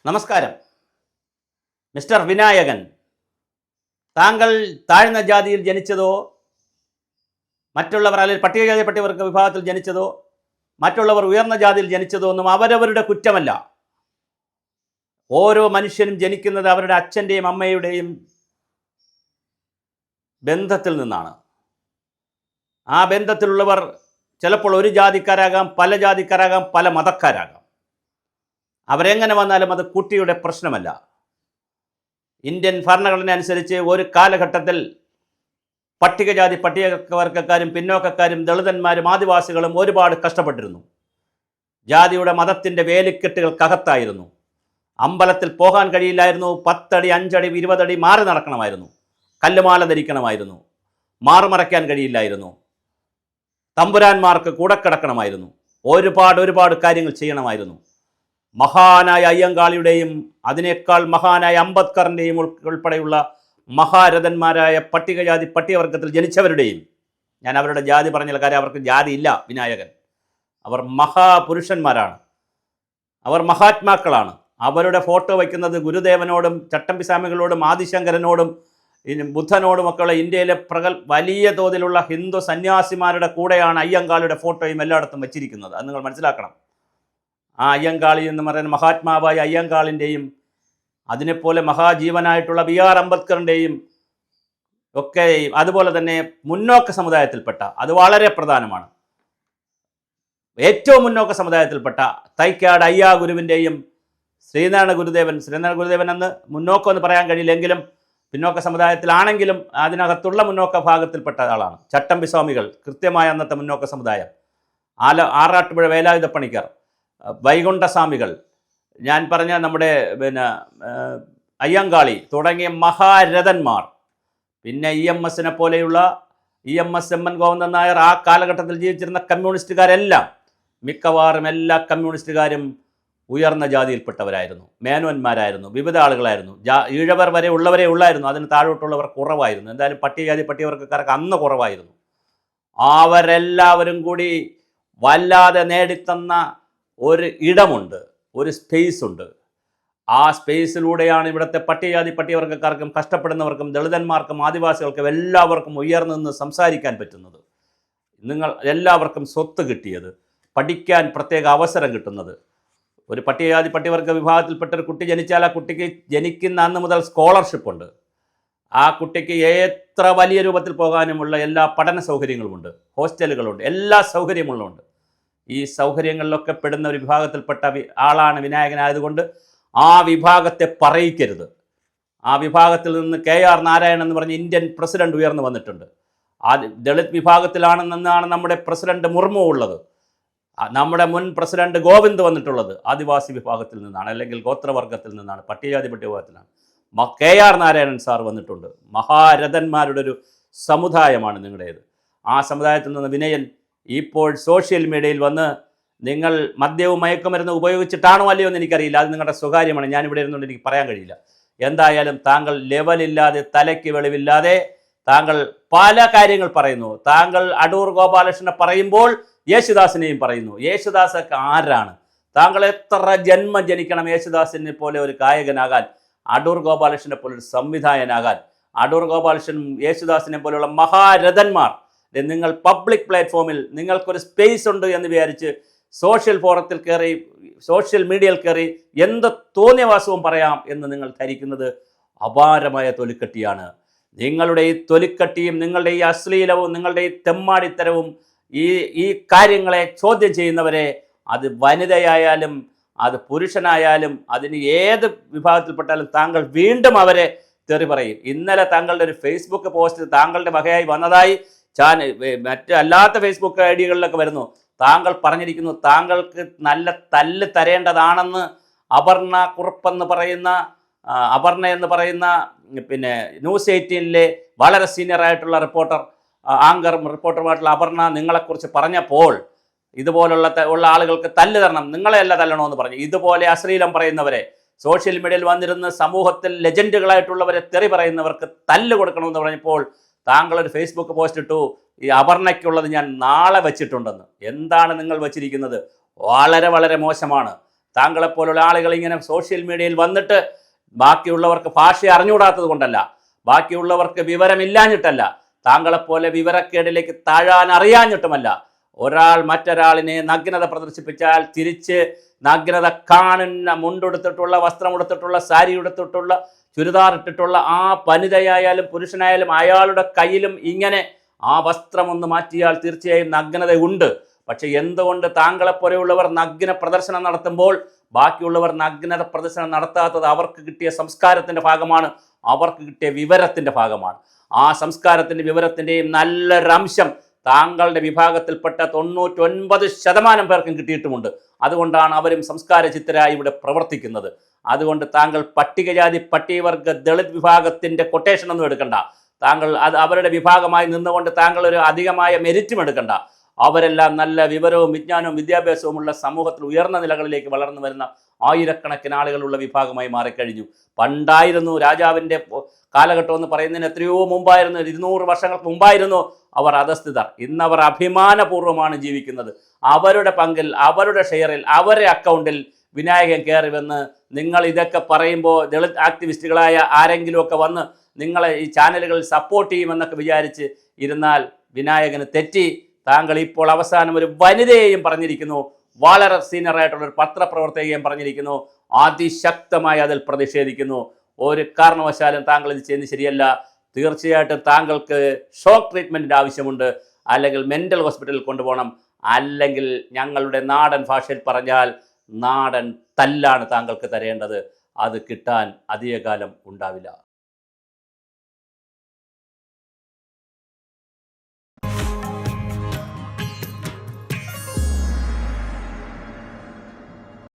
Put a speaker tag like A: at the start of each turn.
A: നമസ്കാരം. മിസ്റ്റർ വിനായകൻ, താങ്കൾ താഴ്ന്ന ജാതിയിൽ ജനിച്ചതോ മറ്റുള്ളവർ അല്ലെങ്കിൽ പട്ടികജാതി പട്ടികവർഗ വിഭാഗത്തിൽ ജനിച്ചതോ മറ്റുള്ളവർ ഉയർന്ന ജാതിയിൽ ജനിച്ചതോ ഒന്നും അവരവരുടെ കുറ്റമല്ല. ഓരോ മനുഷ്യനും ജനിക്കുന്നത് അവരുടെ അച്ഛൻ്റെയും അമ്മയുടെയും ബന്ധത്തിൽ നിന്നാണ്. ആ ബന്ധത്തിലുള്ളവർ ചിലപ്പോൾ ഒരു ജാതിക്കാരാകാം, പല ജാതിക്കാരാകാം, പല മതക്കാരാകാം. അവരെങ്ങനെ വന്നാലും അത് കുട്ടിയുടെ പ്രശ്നമല്ല. ഇന്ത്യൻ ഭരണഘടന അനുസരിച്ച് ഒരു കാലഘട്ടത്തിൽ പട്ടികജാതി പട്ടികവർഗക്കാരും പിന്നോക്കക്കാരും ദളിതന്മാരും ആദിവാസികളും ഒരുപാട് കഷ്ടപ്പെട്ടിരുന്നു. ജാതിയുടെ മതത്തിൻ്റെ വേലിക്കെട്ടുകൾക്കകത്തായിരുന്നു. അമ്പലത്തിൽ പോകാൻ കഴിയില്ലായിരുന്നു. 10 അടി 5 അടി 20 അടി മാറി നടക്കണമായിരുന്നു. കല്ലുമാല ധരിക്കണമായിരുന്നു. മാറുമറയ്ക്കാൻ കഴിയില്ലായിരുന്നു. തമ്പുരാന്മാർക്ക് കൂടെ കിടക്കണമായിരുന്നു. ഒരുപാട് കാര്യങ്ങൾ ചെയ്യണമായിരുന്നു. മഹാനായ അയ്യങ്കാളിയുടെയും അതിനേക്കാൾ മഹാനായ അംബേദ്കറിൻ്റെയും ഉൾപ്പെടെയുള്ള മഹാരഥന്മാരായ പട്ടികജാതി പട്ടികവർഗത്തിൽ ജനിച്ചവരുടെയും, ഞാൻ അവരുടെ ജാതി പറഞ്ഞ കാര്യം, അവർക്ക് ജാതി ഇല്ല. വിനായകൻ, അവർ മഹാപുരുഷന്മാരാണ്, അവർ മഹാത്മാക്കളാണ്. അവരുടെ ഫോട്ടോ വയ്ക്കുന്നത് ഗുരുദേവനോടും ചട്ടമ്പിസ്വാമികളോടും ആദിശങ്കരനോടും ബുദ്ധനോടുമൊക്കെയുള്ള ഇന്ത്യയിലെ വലിയ തോതിലുള്ള ഹിന്ദു സന്യാസിമാരുടെ കൂടെയാണ് അയ്യങ്കാളിയുടെ ഫോട്ടോയും എല്ലായിടത്തും വെച്ചിരിക്കുന്നത്. അത് നിങ്ങൾ മനസ്സിലാക്കണം. ആ അയ്യങ്കാളി എന്ന് പറയുന്ന മഹാത്മാവായ അയ്യങ്കാളിൻ്റെയും അതിനെപ്പോലെ മഹാജീവനായിട്ടുള്ള BR അംബേദ്കറിൻ്റെയും ഒക്കെ, അതുപോലെ തന്നെ മുന്നോക്ക സമുദായത്തിൽപ്പെട്ട, അത് വളരെ പ്രധാനമാണ്, ഏറ്റവും മുന്നോക്ക സമുദായത്തിൽപ്പെട്ട തൈക്കാട് അയ്യാ ഗുരുവിൻ്റെയും ശ്രീനാരായണ ഗുരുദേവൻ അന്ന് മുന്നോക്കം എന്ന് പറയാൻ കഴിയില്ലെങ്കിലും പിന്നോക്ക സമുദായത്തിലാണെങ്കിലും അതിനകത്തുള്ള മുന്നോക്ക ഭാഗത്തിൽപ്പെട്ട ആളാണ്. ചട്ടമ്പിസ്വാമികൾ കൃത്യമായ അന്നത്തെ മുന്നോക്ക സമുദായം, ആറാട്ടുപുഴ വേലായുധ പണിക്കർ, വൈകുണ്ഠസ്വാമികൾ, ഞാൻ പറഞ്ഞ നമ്മുടെ അയ്യങ്കാളി തുടങ്ങിയ മഹാരഥന്മാർ, പിന്നെ EMS പോലെയുള്ള EMS M N Govindan Nair, ആ കാലഘട്ടത്തിൽ ജീവിച്ചിരുന്ന കമ്മ്യൂണിസ്റ്റുകാരെല്ലാം, മിക്കവാറും എല്ലാ കമ്മ്യൂണിസ്റ്റുകാരും ഉയർന്ന ജാതിയിൽപ്പെട്ടവരായിരുന്നു, മേനോന്മാരായിരുന്നു, വിവിധ ആളുകളായിരുന്നു. ഈഴവർ വരെ ഉള്ളവരേ ഉള്ളായിരുന്നു, അതിന് താഴോട്ടുള്ളവർ കുറവായിരുന്നു. എന്തായാലും പട്ടികജാതി പട്ടികവർഗക്കാർക്ക് അന്ന് കുറവായിരുന്നു. അവരെല്ലാവരും കൂടി വല്ലാതെ നേടിത്തന്ന ഒരു ഇടമുണ്ട്, ഒരു സ്പേസ് ഉണ്ട്. ആ സ്പേസിലൂടെയാണ് ഇവിടുത്തെ പട്ടികജാതി പട്ടികവർഗക്കാർക്കും കഷ്ടപ്പെടുന്നവർക്കും ദളിതന്മാർക്കും ആദിവാസികൾക്കും എല്ലാവർക്കും ഉയർന്നു നിന്ന് സംസാരിക്കാൻ പറ്റുന്നത്, നിങ്ങൾ എല്ലാവർക്കും സ്വത്ത് കിട്ടിയത്, പഠിക്കാൻ പ്രത്യേക അവസരം കിട്ടുന്നത്. ഒരു പട്ടികജാതി പട്ടികവർഗ വിഭാഗത്തിൽപ്പെട്ട ഒരു കുട്ടി ജനിച്ചാൽ ആ കുട്ടിക്ക് ജനിക്കുന്ന അന്ന് മുതൽ സ്കോളർഷിപ്പ് ഉണ്ട്. ആ കുട്ടിക്ക് എത്ര വലിയ രൂപത്തിൽ പോകാനുമുള്ള എല്ലാ പഠന സൗകര്യങ്ങളുമുണ്ട്, ഹോസ്റ്റലുകളുണ്ട്, എല്ലാ സൗകര്യങ്ങളുമുണ്ട്. ഈ സൗകര്യങ്ങളിലൊക്കെ പെടുന്ന ഒരു വിഭാഗത്തിൽപ്പെട്ട ആളാണ് വിനായകനായതുകൊണ്ട് ആ വിഭാഗത്തെ പറയിക്കരുത്. ആ വിഭാഗത്തിൽ നിന്ന് KR നാരായണൻ എന്ന് പറഞ്ഞ് ഇന്ത്യൻ പ്രസിഡന്റ് ഉയർന്നു വന്നിട്ടുണ്ട്. ആ ദളിത് വിഭാഗത്തിലാണെന്നാണ് നമ്മുടെ പ്രസിഡന്റ് മുർമു ഉള്ളത്. നമ്മുടെ മുൻ പ്രസിഡന്റ് ഗോവിന്ദ് വന്നിട്ടുള്ളത് ആദിവാസി വിഭാഗത്തിൽ നിന്നാണ്, അല്ലെങ്കിൽ ഗോത്രവർഗത്തിൽ നിന്നാണ്, പട്ടികജാതി പട്ടികവർഗത്തിലാണ്. KR നാരായണൻ സാർ വന്നിട്ടുണ്ട്. മഹാരഥന്മാരുടെ ഒരു സമുദായമാണ് നിങ്ങളുടേത്. ആ സമുദായത്തിൽ നിന്ന് വിനയൻ ഇപ്പോൾ സോഷ്യൽ മീഡിയയിൽ വന്ന് നിങ്ങൾ മദ്യവും മയക്കുമരുന്ന് ഉപയോഗിച്ചിട്ടാണോ അല്ലയോ എന്ന് എനിക്കറിയില്ല, അത് നിങ്ങളുടെ സ്വകാര്യമാണ്, ഞാനിവിടെ ഇരുന്നുകൊണ്ട് എനിക്ക് പറയാൻ കഴിയില്ല. എന്തായാലും താങ്കൾ ലെവലില്ലാതെ, തലയ്ക്ക് വെളിവില്ലാതെ താങ്കൾ പല കാര്യങ്ങൾ പറയുന്നു. താങ്കൾ അടൂർ ഗോപാലകൃഷ്ണനെ പറയുമ്പോൾ യേശുദാസിനെയും പറയുന്നു. യേശുദാസൊക്കെ ആരാണ്? താങ്കൾ എത്ര ജന്മം ജനിക്കണം യേശുദാസിനെ പോലെ ഒരു ഗായകനാകാൻ, അടൂർ ഗോപാലകൃഷ്ണനെ പോലെ ഒരു സംവിധായകനാകാൻ? അടൂർ ഗോപാലകൃഷ്ണനും യേശുദാസിനെ പോലെയുള്ള മഹാരഥന്മാർ നിങ്ങൾ പബ്ലിക് പ്ലാറ്റ്ഫോമിൽ നിങ്ങൾക്കൊരു സ്പേസ് ഉണ്ട് എന്ന് വിചാരിച്ച് സോഷ്യൽ ഫോറത്തിൽ കയറി, സോഷ്യൽ മീഡിയയിൽ കയറി എന്ത് തോന്നിയവാസവും പറയാം എന്ന് നിങ്ങൾ ധരിക്കുന്നത് അപാരമായ തൊലിക്കട്ടിയാണ്. നിങ്ങളുടെ ഈ തൊലിക്കട്ടിയും നിങ്ങളുടെ ഈ അശ്ലീലവും നിങ്ങളുടെ ഈ തെമ്മാടിത്തരവും ഈ കാര്യങ്ങളെ ചോദ്യം ചെയ്യുന്നവരെ, അത് വനിതയായാലും അത് പുരുഷനായാലും അതിന് ഏത് വിഭാഗത്തിൽപ്പെട്ടാലും താങ്കൾ വീണ്ടും അവരെ തെറി പറയും. ഇന്നലെ താങ്കളുടെ ഒരു ഫേസ്ബുക്ക് പോസ്റ്റ് താങ്കളുടെ വകയായി വന്നതായി മറ്റല്ലാത്ത ഫേസ്ബുക്ക് ഐഡികളിലൊക്കെ വരുന്നു. താങ്കൾ പറഞ്ഞിരിക്കുന്നു താങ്കൾക്ക് നല്ല തല്ല് തരേണ്ടതാണെന്ന് അപർണ എന്ന് പറയുന്ന പിന്നെ ന്യൂസ് 18-ലെ വളരെ സീനിയറായിട്ടുള്ള റിപ്പോർട്ടറുമായിട്ടുള്ള അപർണ നിങ്ങളെക്കുറിച്ച് പറഞ്ഞപ്പോൾ, ഇതുപോലുള്ള ആളുകൾക്ക് തല്ല് തരണം, നിങ്ങളെയല്ല തല്ലണമെന്ന് പറഞ്ഞു. ഇതുപോലെ അശ്ലീലം പറയുന്നവരെ, സോഷ്യൽ മീഡിയയിൽ വന്നിരുന്ന് സമൂഹത്തിൽ ലെജൻഡുകളായിട്ടുള്ളവരെ തെറി പറയുന്നവർക്ക് തല്ല് കൊടുക്കണമെന്ന് പറഞ്ഞപ്പോൾ താങ്കൾ ഒരു ഫേസ്ബുക്ക് പോസ്റ്റ് ഇട്ടു, ഈ അപർണയ്ക്കുള്ളത് ഞാൻ നാളെ വച്ചിട്ടുണ്ടെന്ന്. എന്താണ് നിങ്ങൾ വച്ചിരിക്കുന്നത്? വളരെ മോശമാണ്. താങ്കളെപ്പോലുള്ള ആളുകൾ ഇങ്ങനെ സോഷ്യൽ മീഡിയയിൽ വന്നിട്ട് ബാക്കിയുള്ളവർക്ക് ഭാഷ അറിഞ്ഞുകൂടാത്തത് കൊണ്ടല്ല, ബാക്കിയുള്ളവർക്ക് വിവരമില്ലാഞ്ഞിട്ടല്ല, താങ്കളെപ്പോലെ വിവരക്കേടിലേക്ക് താഴാൻ അറിയാഞ്ഞിട്ടുമല്ല. ഒരാൾ മറ്റൊരാളിനെ നഗ്നത പ്രദർശിപ്പിച്ചാൽ തിരിച്ച് നഗ്നത കാണുന്ന മുണ്ടെടുത്തിട്ടുള്ള, വസ്ത്രമെടുത്തിട്ടുള്ള, സാരി എടുത്തിട്ടുള്ള, ചുരിദാർ ഇട്ടിട്ടുള്ള ആ വനിതയായാലും പുരുഷനായാലും അയാളുടെ കയ്യിലും ഇങ്ങനെ ആ വസ്ത്രം ഒന്ന് മാറ്റിയാൽ തീർച്ചയായും നഗ്നത ഉണ്ട്. പക്ഷെ എന്തുകൊണ്ട് താങ്കളെപ്പോലെയുള്ളവർ നഗ്ന പ്രദർശനം നടത്തുമ്പോൾ ബാക്കിയുള്ളവർ നഗ്നത പ്രദർശനം നടത്താത്തത്? അവർക്ക് കിട്ടിയ സംസ്കാരത്തിൻ്റെ ഭാഗമാണ്, അവർക്ക് കിട്ടിയ വിവരത്തിൻ്റെ ഭാഗമാണ്. ആ സംസ്കാരത്തിൻ്റെ വിവരത്തിൻ്റെയും നല്ലൊരംശം താങ്കളുടെ വിഭാഗത്തിൽപ്പെട്ട 99% പേർക്കും കിട്ടിയിട്ടുമുണ്ട്. അതുകൊണ്ടാണ് അവരും സംസ്കാര ചിത്തരായി ഇവിടെ പ്രവർത്തിക്കുന്നത്. അതുകൊണ്ട് താങ്കൾ പട്ടികജാതി, പട്ടികവർഗ, ദളിത് വിഭാഗത്തിൻ്റെ കൊട്ടേഷൻ ഒന്നും എടുക്കണ്ട. താങ്കൾ അത് അവരുടെ വിഭാഗമായി നിന്നുകൊണ്ട് താങ്കൾ ഒരു അധികമായ മെരിറ്റും എടുക്കണ്ട. അവരെല്ലാം നല്ല വിവരവും വിജ്ഞാനവും വിദ്യാഭ്യാസവുമുള്ള സമൂഹത്തിൽ ഉയർന്ന നിലകളിലേക്ക് വളർന്നു വരുന്ന ആയിരക്കണക്കിന് ആളുകളുള്ള വിഭാഗമായി മാറിക്കഴിഞ്ഞു. പണ്ടായിരുന്നു രാജാവിൻ്റെ കാലഘട്ടം എന്ന് പറയുന്നതിന് എത്രയോ മുമ്പായിരുന്നു, 200 വർഷങ്ങൾക്ക് മുമ്പായിരുന്നു അവർ അധസ്ഥിതർ. ഇന്നവർ അഭിമാനപൂർവ്വമാണ് ജീവിക്കുന്നത്. അവരുടെ പങ്കിൽ, അവരുടെ ഷെയറിൽ, അവരുടെ അക്കൗണ്ടിൽ വിനായകൻ കയറി വന്ന് നിങ്ങൾ ഇതൊക്കെ പറയുമ്പോൾ ദളിത് ആക്ടിവിസ്റ്റുകളായ ആരെങ്കിലുമൊക്കെ വന്ന് നിങ്ങളെ ഈ ചാനലുകളിൽ സപ്പോർട്ട് ചെയ്യുമെന്നൊക്കെ വിചാരിച്ച് ഇരുന്നാൽ വിനായകന് തെറ്റി. താങ്കൾ ഇപ്പോൾ അവസാനം ഒരു വനിതയെയും പറഞ്ഞിരിക്കുന്നു, വളരെ സീനിയറായിട്ടുള്ള ഒരു പത്രപ്രവർത്തകയെയും പറഞ്ഞിരിക്കുന്നു. അതിശക്തമായി അതിൽ പ്രതിഷേധിക്കുന്നു. ഒരു കാരണവശാലും താങ്കൾ ഇത് ചെയ്യുന്നത് ശരിയല്ല. തീർച്ചയായിട്ടും താങ്കൾക്ക് ഷോക്ക് ട്രീറ്റ്മെൻറ്റിൻ്റെ ആവശ്യമുണ്ട്, അല്ലെങ്കിൽ മെൻ്റൽ ഹോസ്പിറ്റലിൽ കൊണ്ടുപോകണം, അല്ലെങ്കിൽ ഞങ്ങളുടെ നാടൻ ഭാഷയിൽ പറഞ്ഞാൽ നാടൻ തല്ലാണ് താങ്കൾക്ക് തരേണ്ടത്. അത് കിട്ടാൻ അധികകാലം ഉണ്ടാവില്ല.